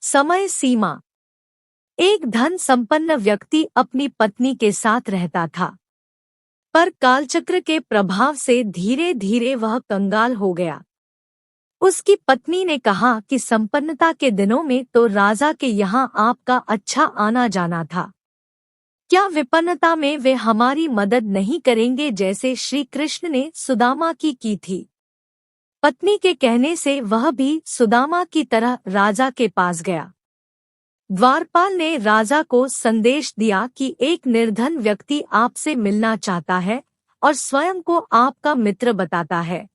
समय सीमा। एक धन संपन्न व्यक्ति अपनी पत्नी के साथ रहता था, पर कालचक्र के प्रभाव से धीरे धीरे वह कंगाल हो गया। उसकी पत्नी ने कहा कि संपन्नता के दिनों में तो राजा के यहाँ आपका अच्छा आना जाना था, क्या विपन्नता में वे हमारी मदद नहीं करेंगे, जैसे श्री कृष्ण ने सुदामा की थी। पत्नी के कहने से वह भी सुदामा की तरह राजा के पास गया। द्वारपाल ने राजा को संदेश दिया कि एक निर्धन व्यक्ति आपसे मिलना चाहता है और स्वयं को आपका मित्र बताता है।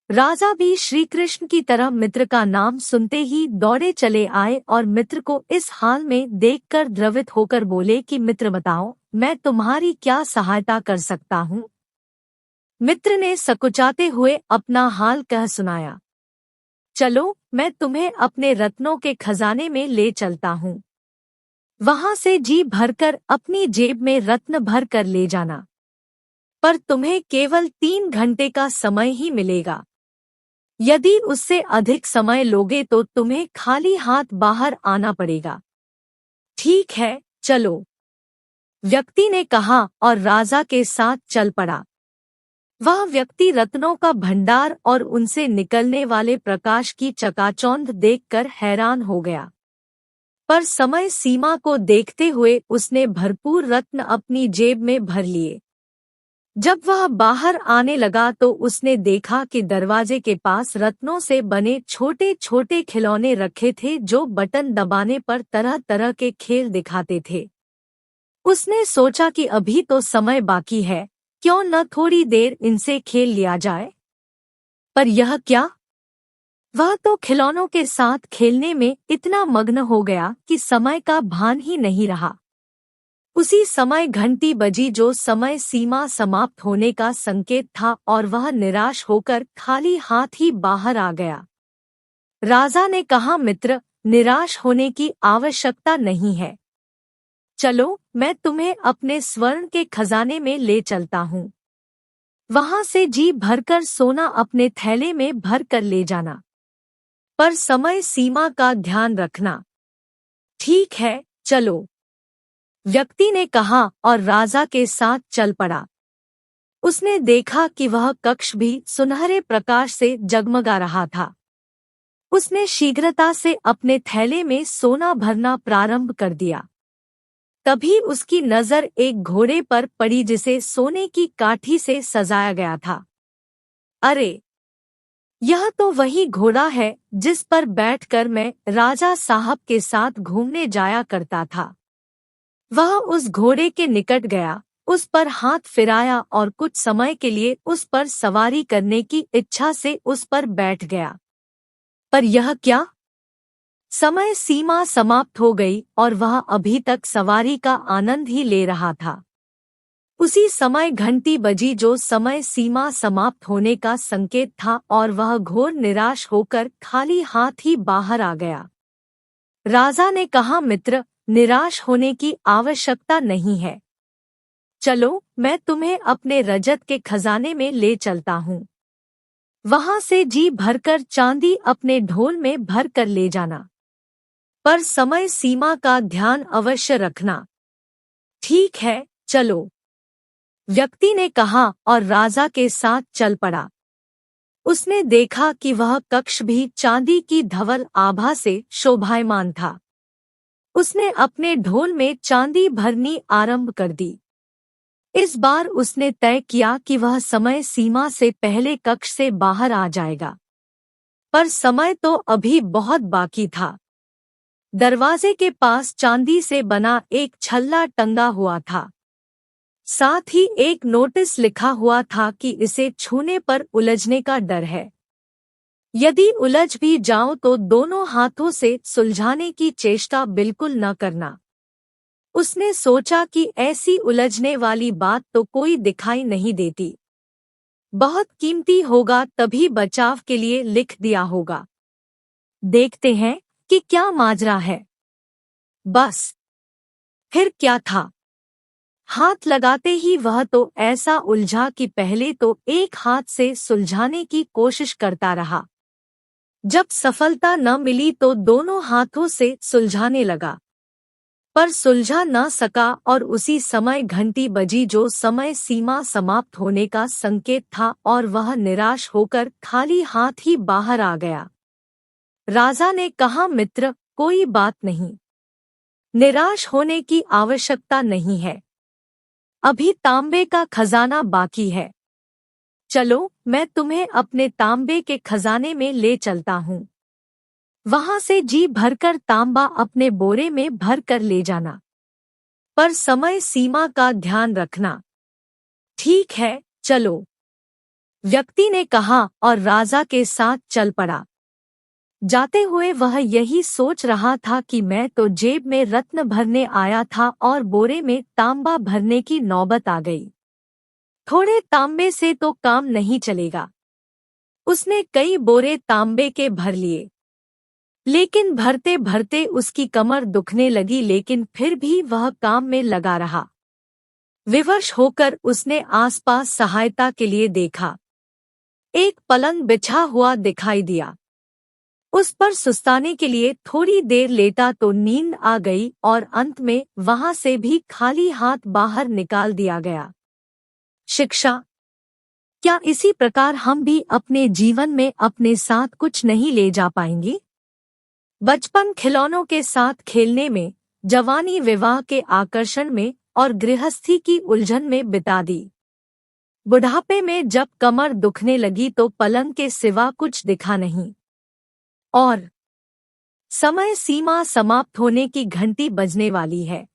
राजा भी श्री कृष्ण की तरह मित्र का नाम सुनते ही दौड़े चले आए और मित्र को इस हाल में देखकर द्रवित होकर बोले कि मित्र बताओ, मैं तुम्हारी क्या सहायता कर सकता हूँ। मित्र ने सकुचाते हुए अपना हाल कह सुनाया। चलो, मैं तुम्हें अपने रत्नों के खजाने में ले चलता हूँ। वहां से जी भरकर अपनी जेब में रत्न भर कर ले जाना, पर तुम्हें केवल 3 घंटे का समय ही मिलेगा। यदि उससे अधिक समय लोगे तो तुम्हें खाली हाथ बाहर आना पड़ेगा। ठीक है, चलो, व्यक्ति ने कहा और राजा के साथ चल पड़ा। वह व्यक्ति रत्नों का भंडार और उनसे निकलने वाले प्रकाश की चकाचौंध देखकर हैरान हो गया, पर समय सीमा को देखते हुए उसने भरपूर रत्न अपनी जेब में भर लिए। जब वह बाहर आने लगा तो उसने देखा कि दरवाजे के पास रत्नों से बने छोटे छोटे खिलौने रखे थे, जो बटन दबाने पर तरह तरह के खेल दिखाते थे। उसने सोचा कि अभी तो समय बाकी है, क्यों न थोड़ी देर इनसे खेल लिया जाए। पर यह क्या? वह तो खिलौनों के साथ खेलने में इतना मग्न हो गया कि समय का भान ही नहीं रहा। उसी समय घंटी बजी, जो समय सीमा समाप्त होने का संकेत था, और वह निराश होकर खाली हाथ ही बाहर आ गया। राजा ने कहा, मित्र, निराश होने की आवश्यकता नहीं है। चलो, मैं तुम्हें अपने स्वर्ण के खजाने में ले चलता हूँ। वहां से जी भरकर सोना अपने थैले में भर कर ले जाना, पर समय सीमा का ध्यान रखना। ठीक है, चलो, व्यक्ति ने कहा और राजा के साथ चल पड़ा। उसने देखा कि वह कक्ष भी सुनहरे प्रकाश से जगमगा रहा था। उसने शीघ्रता से अपने थैले में सोना भरना प्रारंभ कर दिया। तभी उसकी नजर एक घोड़े पर पड़ी, जिसे सोने की काठी से सजाया गया था। अरे, यह तो वही घोड़ा है जिस पर बैठकर मैं राजा साहब के साथ घूमने जाया करता था। वह उस घोड़े के निकट गया, उस पर हाथ फिराया और कुछ समय के लिए उस पर सवारी करने की इच्छा से उस पर बैठ गया। पर यह क्या? समय सीमा समाप्त हो गई और वह अभी तक सवारी का आनंद ही ले रहा था। उसी समय घंटी बजी, जो समय सीमा समाप्त होने का संकेत था, और वह घोर निराश होकर खाली हाथ ही बाहर आ गया। राजा ने कहा, मित्र, निराश होने की आवश्यकता नहीं है। चलो, मैं तुम्हें अपने रजत के खजाने में ले चलता हूँ। वहां से जी भरकर चांदी अपने ढोल में भर कर ले जाना, पर समय सीमा का ध्यान अवश्य रखना। ठीक है, चलो, व्यक्ति ने कहा और राजा के साथ चल पड़ा। उसने देखा कि वह कक्ष भी चांदी की धवल आभा से शोभायमान था। उसने अपने ढोल में चांदी भरनी आरंभ कर दी। इस बार उसने तय किया कि वह समय सीमा से पहले कक्ष से बाहर आ जाएगा, पर समय तो अभी बहुत बाकी था। दरवाजे के पास चांदी से बना एक छल्ला टंगा हुआ था। साथ ही एक नोटिस लिखा हुआ था कि इसे छूने पर उलझने का डर है। यदि उलझ भी जाओ तो दोनों हाथों से सुलझाने की चेष्टा बिल्कुल न करना। उसने सोचा कि ऐसी उलझने वाली बात तो कोई दिखाई नहीं देती। बहुत कीमती होगा, तभी बचाव के लिए लिख दिया होगा। देखते हैं कि क्या माजरा है। बस, फिर क्या था? हाथ लगाते ही वह तो ऐसा उलझा कि पहले तो एक हाथ से सुलझाने की कोशिश करता रहा, जब सफलता न मिली तो दोनों हाथों से सुलझाने लगा, पर सुलझा न सका और उसी समय घंटी बजी जो समय सीमा समाप्त होने का संकेत था और वह निराश होकर खाली हाथ ही बाहर आ गया। राजा ने कहा, मित्र, कोई बात नहीं, निराश होने की आवश्यकता नहीं है। अभी तांबे का खजाना बाकी है। चलो, मैं तुम्हें अपने तांबे के खजाने में ले चलता हूँ। वहां से जी भरकर तांबा अपने बोरे में भर कर ले जाना, पर समय सीमा का ध्यान रखना। ठीक है, चलो, व्यक्ति ने कहा और राजा के साथ चल पड़ा। जाते हुए वह यही सोच रहा था कि मैं तो जेब में रत्न भरने आया था और बोरे में तांबा भरने की नौबत आ गई। थोड़े तांबे से तो काम नहीं चलेगा। उसने कई बोरे तांबे के भर लिए, लेकिन भरते भरते उसकी कमर दुखने लगी, लेकिन फिर भी वह काम में लगा रहा। विवश होकर उसने आसपास सहायता के लिए देखा। एक पलंग बिछा हुआ दिखाई दिया। उस पर सुस्ताने के लिए थोड़ी देर लेटा तो नींद आ गई और अंत में वहां से भी खाली हाथ बाहर निकाल दिया गया। शिक्षा। क्या इसी प्रकार हम भी अपने जीवन में अपने साथ कुछ नहीं ले जा पाएंगे? बचपन खिलौनों के साथ खेलने में, जवानी विवाह के आकर्षण में और गृहस्थी की उलझन में बिता दी। बुढ़ापे में जब कमर दुखने लगी तो पलंग के सिवा कुछ दिखा नहीं और समय सीमा समाप्त होने की घंटी बजने वाली है।